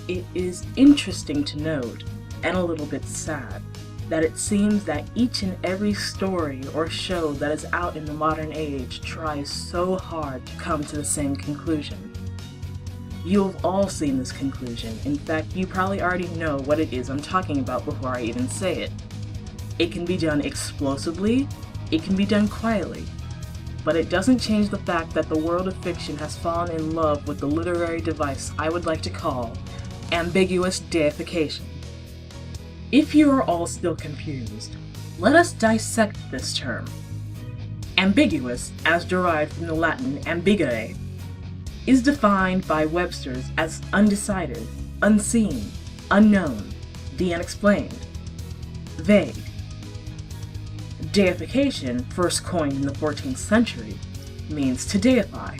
It is interesting to note, and a little bit sad, that it seems that each and every story or show that is out in the modern age tries so hard to come to the same conclusion. You have all seen this conclusion. In fact, you probably already know what it is I'm talking about before I even say it. It can be done explosively, it can be done quietly, but it doesn't change the fact that the world of fiction has fallen in love with the literary device I would like to call ambiguous deification. If you are all still confused, let us dissect this term. Ambiguous, as derived from the Latin ambigere, is defined by Webster's as undecided, unseen, unknown, the unexplained, vague. Deification, first coined in the 14th century, means to deify.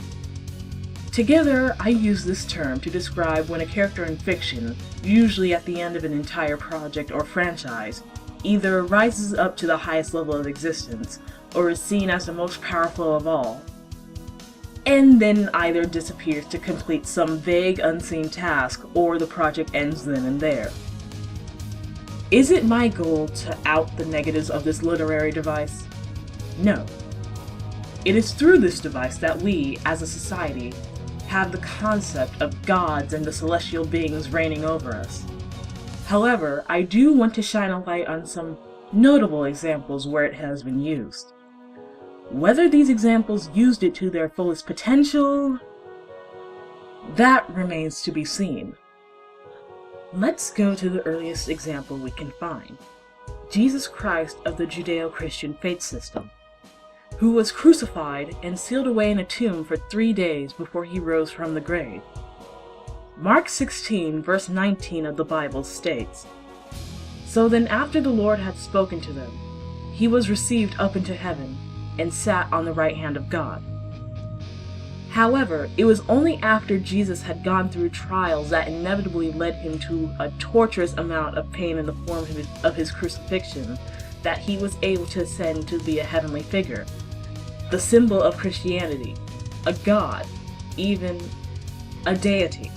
Together, I use this term to describe when a character in fiction, usually at the end of an entire project or franchise, either rises up to the highest level of existence, or is seen as the most powerful of all, and then either disappears to complete some vague, unseen task, or the project ends then and there. Is it my goal to out the negatives of this literary device? No. It is through this device that we, as a society, have the concept of gods and the celestial beings reigning over us. However, I do want to shine a light on some notable examples where it has been used. Whether these examples used it to their fullest potential, that remains to be seen. Let's go to the earliest example we can find, Jesus Christ of the Judeo-Christian faith system, who was crucified and sealed away in a tomb for 3 days before he rose from the grave. Mark 16, verse 19 of the Bible states, "So then after the Lord had spoken to them, he was received up into heaven, and sat on the right hand of God." However, it was only after Jesus had gone through trials that inevitably led him to a torturous amount of pain in the form of his crucifixion that he was able to ascend to be a heavenly figure, the symbol of Christianity, a god, even a deity.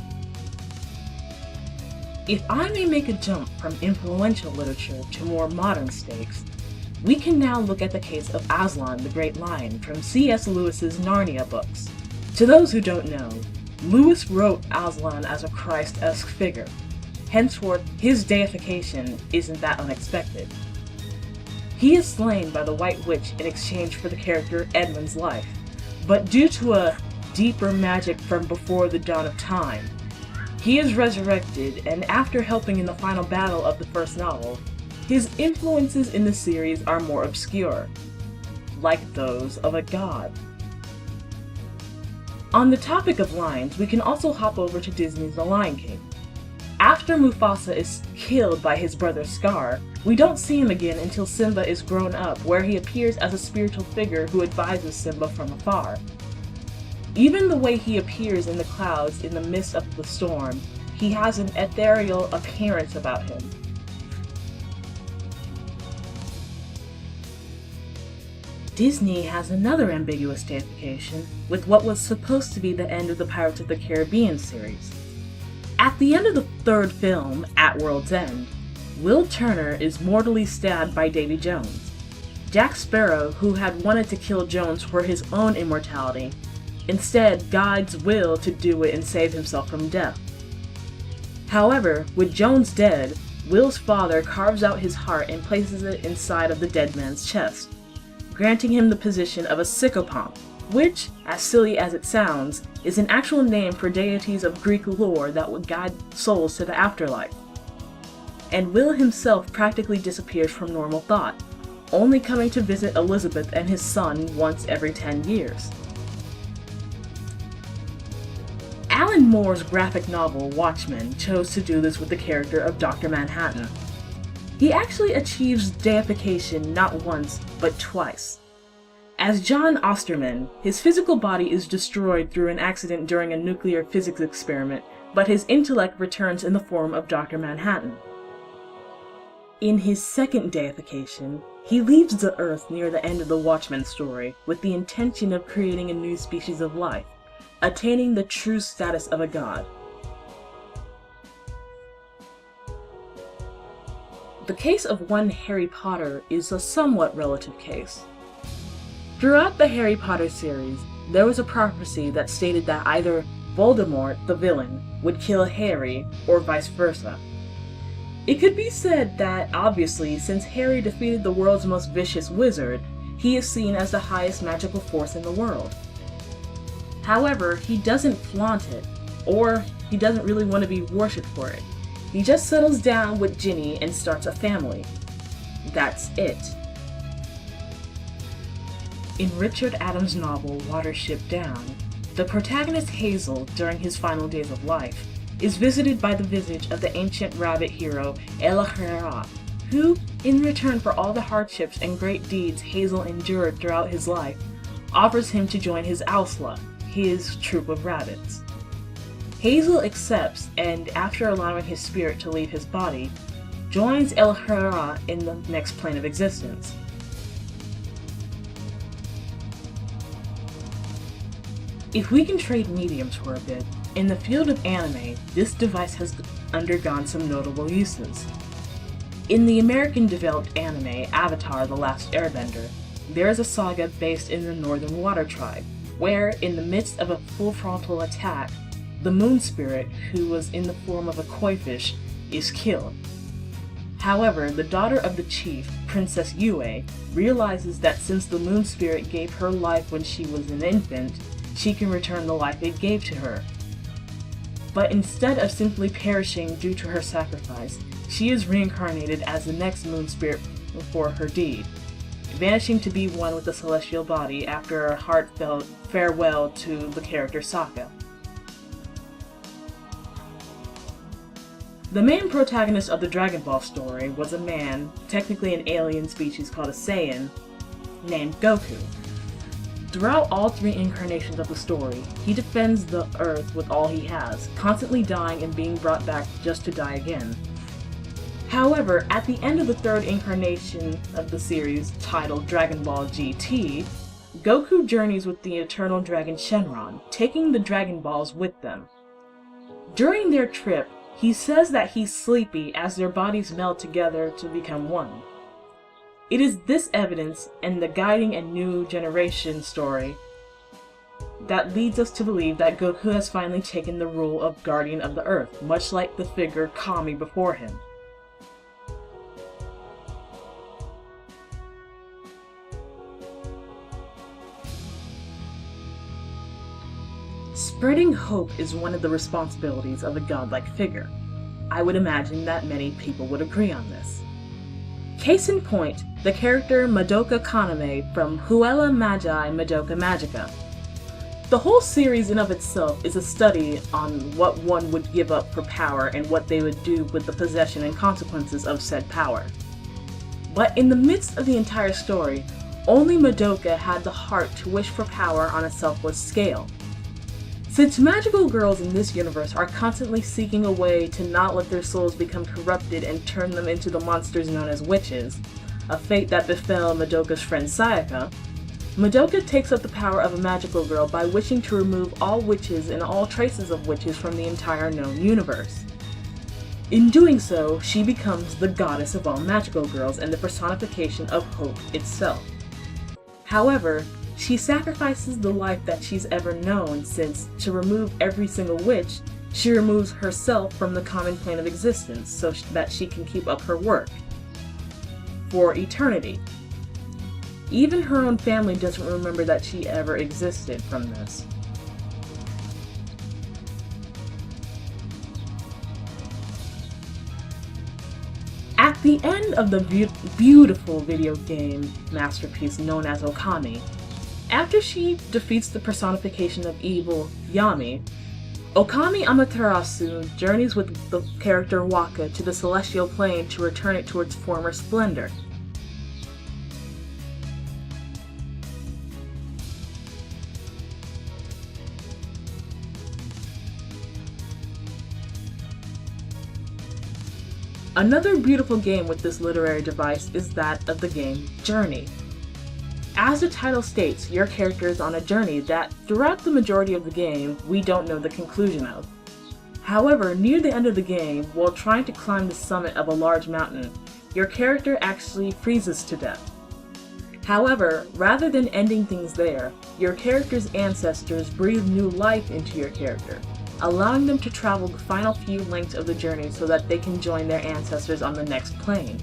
If I may make a jump from influential literature to more modern stakes, we can now look at the case of Aslan the Great Lion from C.S. Lewis's Narnia books. To those who don't know, Lewis wrote Aslan as a Christ-esque figure. Henceforth, his deification isn't that unexpected. He is slain by the White Witch in exchange for the character Edmund's life, but due to a deeper magic from before the dawn of time, he is resurrected, and after helping in the final battle of the first novel, his influences in the series are more obscure, like those of a god. On the topic of lions, we can also hop over to Disney's The Lion King. After Mufasa is killed by his brother Scar, we don't see him again until Simba is grown up, where he appears as a spiritual figure who advises Simba from afar. Even the way he appears in the clouds in the midst of the storm, he has an ethereal appearance about him. Disney has another ambiguous deification with what was supposed to be the end of the Pirates of the Caribbean series. At the end of the third film, At World's End, Will Turner is mortally stabbed by Davy Jones. Jack Sparrow, who had wanted to kill Jones for his own immortality, instead guides Will to do it and save himself from death. However, with Jones dead, Will's father carves out his heart and places it inside of the dead man's chest, granting him the position of a psychopomp, which, as silly as it sounds, is an actual name for deities of Greek lore that would guide souls to the afterlife. And Will himself practically disappears from normal thought, only coming to visit Elizabeth and his son once every 10 years. Alan Moore's graphic novel Watchmen chose to do this with the character of Dr. Manhattan. He actually achieves deification not once, but twice. As John Osterman, his physical body is destroyed through an accident during a nuclear physics experiment, but his intellect returns in the form of Dr. Manhattan. In his second deification, he leaves the Earth near the end of the Watchmen story with the intention of creating a new species of life, attaining the true status of a god. The case of one Harry Potter is a somewhat relative case. Throughout the Harry Potter series, there was a prophecy that stated that either Voldemort, the villain, would kill Harry, or vice versa. It could be said that, obviously, since Harry defeated the world's most vicious wizard, he is seen as the highest magical force in the world. However, he doesn't flaunt it, or he doesn't really want to be worshipped for it. He just settles down with Ginny and starts a family. That's it. In Richard Adams' novel Watership Down, the protagonist Hazel, during his final days of life, is visited by the visage of the ancient rabbit hero El Herrera, who, in return for all the hardships and great deeds Hazel endured throughout his life, offers him to join his Ausla, his troop of rabbits. Hazel accepts, and after allowing his spirit to leave his body, joins El Herrera in the next plane of existence. If we can trade mediums for a bit, in the field of anime, this device has undergone some notable uses. In the American-developed anime Avatar: The Last Airbender, there is a saga based in the Northern Water Tribe, where, in the midst of a full frontal attack, the moon spirit, who was in the form of a koi fish, is killed. However, the daughter of the chief, Princess Yue, realizes that since the moon spirit gave her life when she was an infant, she can return the life it gave to her. But instead of simply perishing due to her sacrifice, she is reincarnated as the next moon spirit for her deed, vanishing to be one with the celestial body after a heartfelt farewell to the character Sokka. The main protagonist of the Dragon Ball story was a man, technically an alien species called a Saiyan, named Goku. Throughout all 3 incarnations of the story, he defends the Earth with all he has, constantly dying and being brought back just to die again. However, at the end of the 3rd incarnation of the series, titled Dragon Ball GT, Goku journeys with the Eternal Dragon Shenron, taking the Dragon Balls with them. During their trip, he says that he's sleepy as their bodies meld together to become one. It is this evidence and the guiding a new generation story that leads us to believe that Goku has finally taken the role of Guardian of the Earth, much like the figure Kami before him. Spreading hope is one of the responsibilities of a godlike figure. I would imagine that many people would agree on this. Case in point, the character Madoka Kaname from Puella Magi Madoka Magica. The whole series in of itself is a study on what one would give up for power and what they would do with the possession and consequences of said power. But in the midst of the entire story, only Madoka had the heart to wish for power on a selfless scale. Since magical girls in this universe are constantly seeking a way to not let their souls become corrupted and turn them into the monsters known as witches, a fate that befell Madoka's friend Sayaka, Madoka takes up the power of a magical girl by wishing to remove all witches and all traces of witches from the entire known universe. In doing so, she becomes the goddess of all magical girls and the personification of hope itself. However, she sacrifices the life that she's ever known, since to remove every single witch, She removes herself from the common plane of existence so that she can keep up her work for eternity. Even her own family doesn't remember that she ever existed from this. At the end of the beautiful video game masterpiece known as Okami, after she defeats the personification of evil, Yami, Okami Amaterasu journeys with the character Waka to the celestial plane to return it to its former splendor. Another beautiful game with this literary device is that of the game Journey. As the title states, your character is on a journey that, throughout the majority of the game, we don't know the conclusion of. However, near the end of the game, while trying to climb the summit of a large mountain, your character actually freezes to death. However, rather than ending things there, your character's ancestors breathe new life into your character, allowing them to travel the final few lengths of the journey so that they can join their ancestors on the next plane.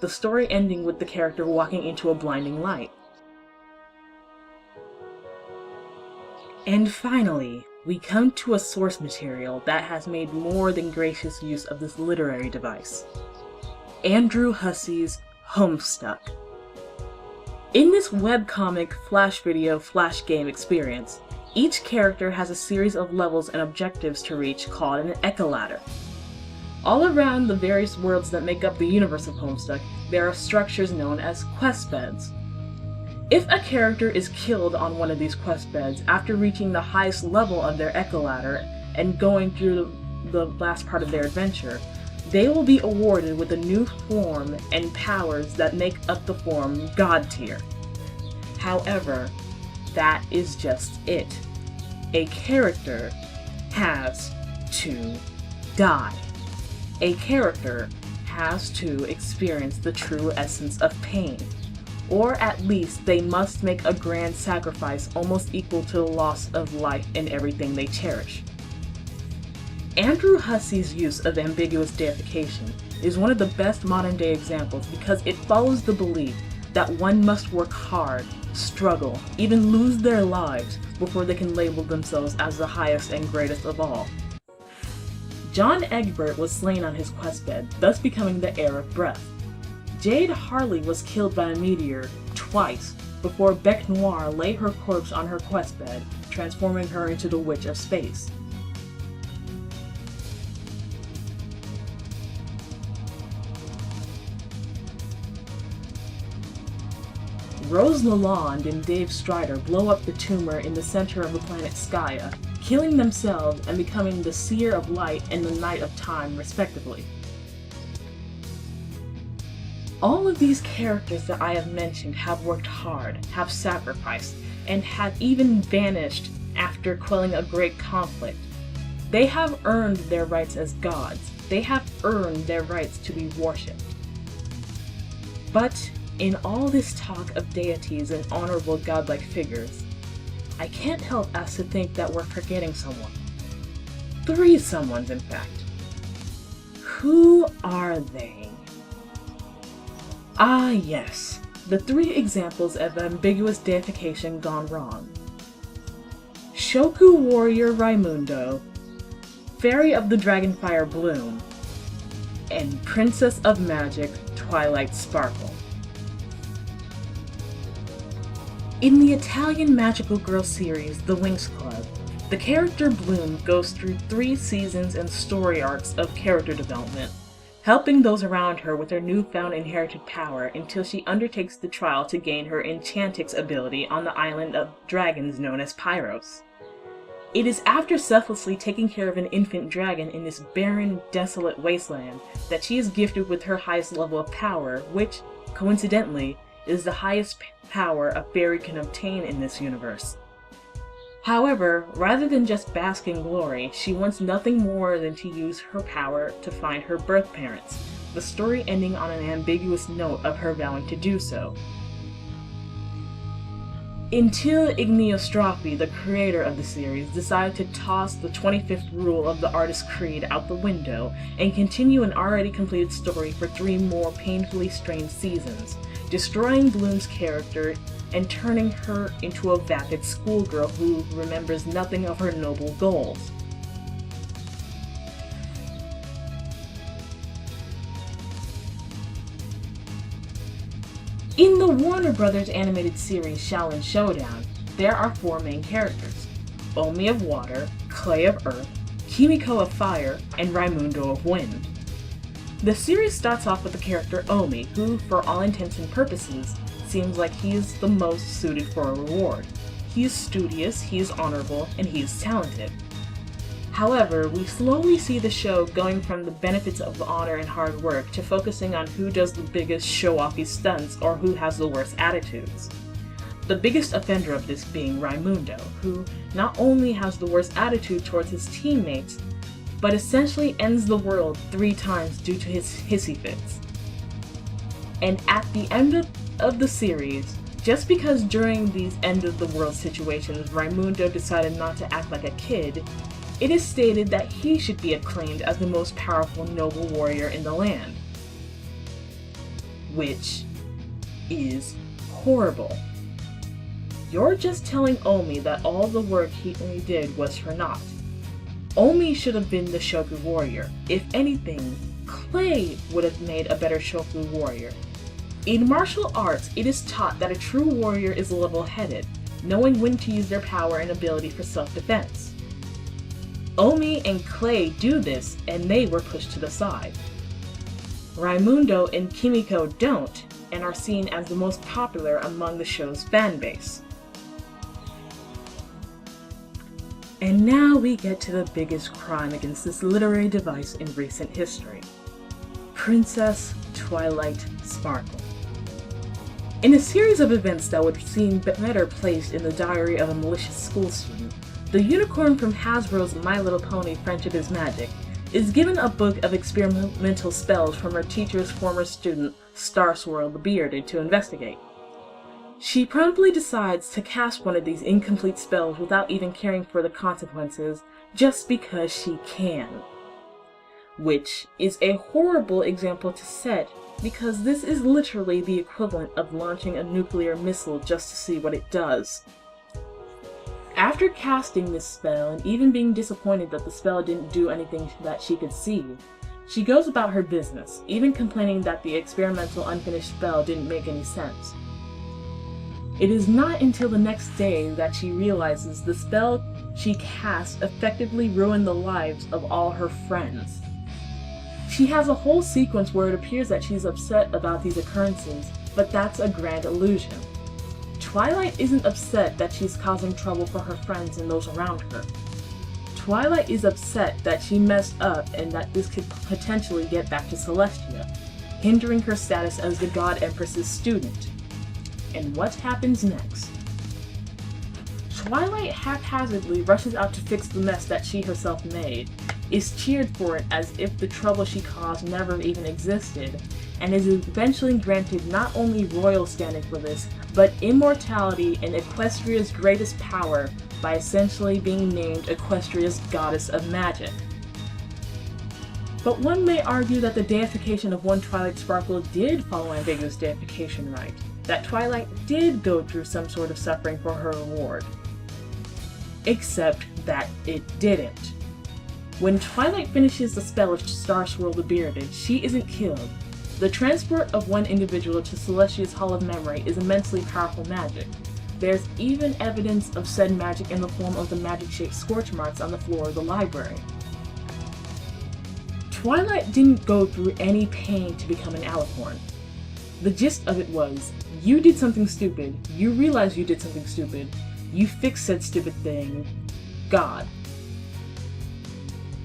The story ending with the character walking into a blinding light. And finally, we come to a source material that has made more than gracious use of this literary device. Andrew Hussey's Homestuck. In this webcomic flash video flash game experience, each character has a series of levels and objectives to reach called an echo-ladder. All around the various worlds that make up the universe of Homestuck, there are structures known as quest beds. If a character is killed on one of these quest beds after reaching the highest level of their echo ladder and going through the last part of their adventure, they will be awarded with a new form and powers that make up the form God Tier. However, that is just it. A character has to die. A character has to experience the true essence of pain, or at least they must make a grand sacrifice almost equal to the loss of life and everything they cherish. Andrew Hussey's use of ambiguous deification is one of the best modern day examples because it follows the belief that one must work hard, struggle, even lose their lives before they can label themselves as the highest and greatest of all. John Egbert was slain on his quest bed, thus becoming the heir of breath. Jade Harley was killed by a meteor twice before Bec Noir lay her corpse on her quest bed, transforming her into the Witch of Space. Rose Lalonde and Dave Strider blow up the tumor in the center of the planet Skya, killing themselves and becoming the Seer of Light and the Knight of Time, respectively. All of these characters that I have mentioned have worked hard, have sacrificed, and have even vanished after quelling a great conflict. They have earned their rights as gods. They have earned their rights to be worshipped. But in all this talk of deities and honorable godlike figures, I can't help as to think that we're forgetting someone. 3 someones, in fact. Who are they? Ah yes, the 3 examples of ambiguous deification gone wrong. Shoku Warrior Raimundo, Fairy of the Dragonfire Bloom, and Princess of Magic Twilight Sparkle. In the Italian magical girl series, The Winx CLub, the character Bloom goes through 3 seasons and story arcs of character development, helping those around her with her newfound inherited power until she undertakes the trial to gain her Enchantix ability on the island of dragons known as Pyros. It is after selflessly taking care of an infant dragon in this barren, desolate wasteland that she is gifted with her highest level of power, which, coincidentally, is the highest power a fairy can obtain in this universe. However, rather than just bask in glory, she wants nothing more than to use her power to find her birth parents, the story ending on an ambiguous note of her vowing to do so. Until Igneostrafi, the creator of the series, decided to toss the 25th rule of the artist's creed out the window and continue an already completed story for 3 more painfully strained seasons, destroying Bloom's character and turning her into a vapid schoolgirl who remembers nothing of her noble goals. In the Warner Brothers animated series Xiaolin Showdown, there are 4 main characters: Omi of Water, Clay of Earth, Kimiko of Fire, and Raimundo of Wind. The series starts off with the character Omi, who, for all intents and purposes, seems like he is the most suited for a reward. He is studious, he is honorable, and he is talented. However, we slowly see the show going from the benefits of honor and hard work to focusing on who does the biggest show-offy stunts or who has the worst attitudes. The biggest offender of this being Raimundo, who not only has the worst attitude towards his teammates, but essentially ends the world 3 times due to his hissy fits. And at the end of the series, just because during these end-of-the-world situations Raimundo decided not to act like a kid, it is stated that he should be acclaimed as the most powerful noble warrior in the land. Which is horrible. You're just telling Omi that all the work he did was for naught. Omi should have been the Shoku warrior. If anything, Clay would have made a better Shoku warrior. In martial arts, it is taught that a true warrior is level-headed, knowing when to use their power and ability for self-defense. Omi and Clay do this, and they were pushed to the side. Raimundo and Kimiko don't, and are seen as the most popular among the show's fanbase. And now we get to the biggest crime against this literary device in recent history: Princess Twilight Sparkle. In a series of events that would seem better placed in the diary of a malicious school student, the unicorn from Hasbro's My Little Pony Friendship is Magic is given a book of experimental spells from her teacher's former student, Starswirl the Bearded, to investigate. She promptly decides to cast one of these incomplete spells without even caring for the consequences, just because she can. Which is a horrible example to set, because this is literally the equivalent of launching a nuclear missile just to see what it does. After casting this spell, and even being disappointed that the spell didn't do anything that she could see, she goes about her business, even complaining that the experimental unfinished spell didn't make any sense. It is not until the next day that she realizes the spell she cast effectively ruined the lives of all her friends. She has a whole sequence where it appears that she's upset about these occurrences, but that's a grand illusion. Twilight isn't upset that she's causing trouble for her friends and those around her. Twilight is upset that she messed up and that this could potentially get back to Celestia, hindering her status as the God Empress's student. And what happens next? Twilight haphazardly rushes out to fix the mess that she herself made, is cheered for it as if the trouble she caused never even existed, and is eventually granted not only royal standing for this, but immortality and Equestria's greatest power by essentially being named Equestria's Goddess of Magic. But one may argue that the deification of one Twilight Sparkle did follow Ambiguous' deification right, that Twilight did go through some sort of suffering for her reward. Except that it didn't. When Twilight finishes the spell of Starswirl the Bearded, she isn't killed. The transport of one individual to Celestia's Hall of Memory is immensely powerful magic. There's even evidence of said magic in the form of the magic-shaped scorch marks on the floor of the library. Twilight didn't go through any pain to become an Alicorn. The gist of it was, you did something stupid, you realize you did something stupid, you fixed said stupid thing, God.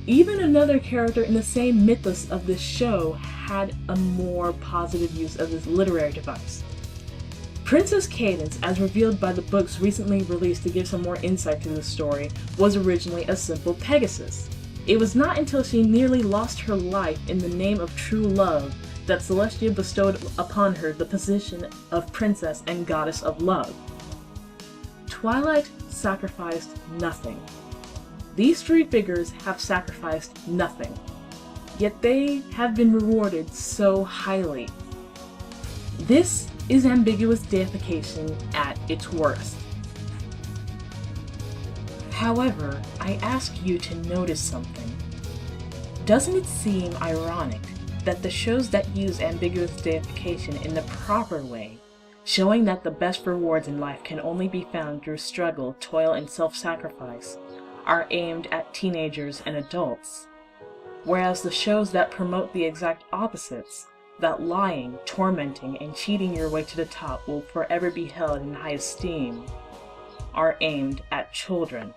Even another character in the same mythos of this show had a more positive use of this literary device. Princess Cadance, as revealed by the books recently released to give some more insight to the story, was originally a simple Pegasus. It was not until she nearly lost her life in the name of true love that Celestia bestowed upon her the position of princess and goddess of love. Twilight sacrificed nothing. These three figures have sacrificed nothing, yet they have been rewarded so highly. This is ambiguous deification at its worst. However, I ask you to notice something. Doesn't it seem ironic that the shows that use ambiguous deification in the proper way, showing that the best rewards in life can only be found through struggle, toil, and self-sacrifice, are aimed at teenagers and adults, whereas the shows that promote the exact opposites, that lying, tormenting, and cheating your way to the top will forever be held in high esteem, are aimed at children.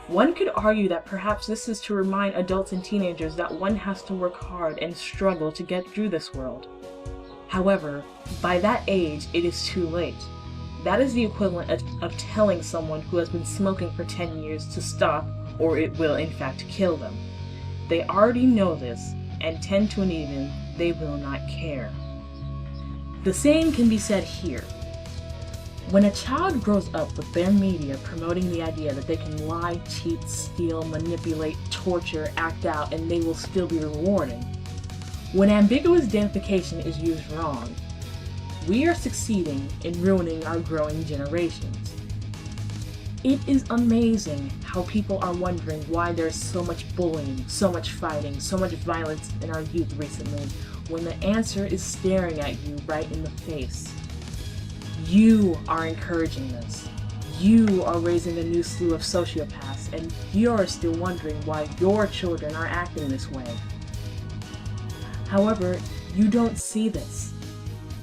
One could argue that perhaps this is to remind adults and teenagers that one has to work hard and struggle to get through this world. However, by that age, it is too late. That is the equivalent of telling someone who has been smoking for 10 years to stop, or it will in fact kill them. They already know this, and 10 to an even, they will not care. The same can be said here. When a child grows up with their media promoting the idea that they can lie, cheat, steal, manipulate, torture, act out, and they will still be rewarded, when ambiguous deification is used wrong, we are succeeding in ruining our growing generations. It is amazing how people are wondering why there's so much bullying, so much fighting, so much violence in our youth recently, when the answer is staring at you right in the face. You are encouraging this. You are raising a new slew of sociopaths, and you're still wondering why your children are acting this way. However, you don't see this.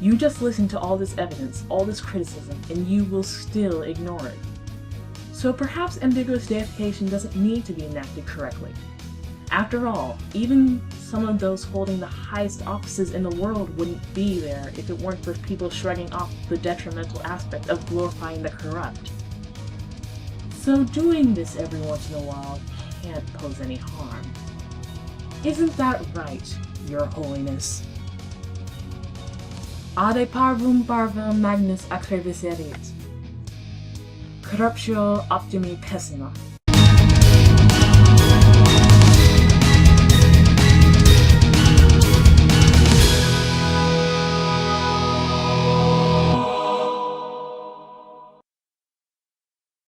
You just listen to all this evidence, all this criticism, and you will still ignore it. So perhaps ambiguous deification doesn't need to be enacted correctly. After all, even some of those holding the highest offices in the world wouldn't be there if it weren't for people shrugging off the detrimental aspect of glorifying the corrupt. So doing this every once in a while can't pose any harm. Isn't that right, Your Holiness? Ade parvum magnus acreviserit. Corruptio optimi pessima.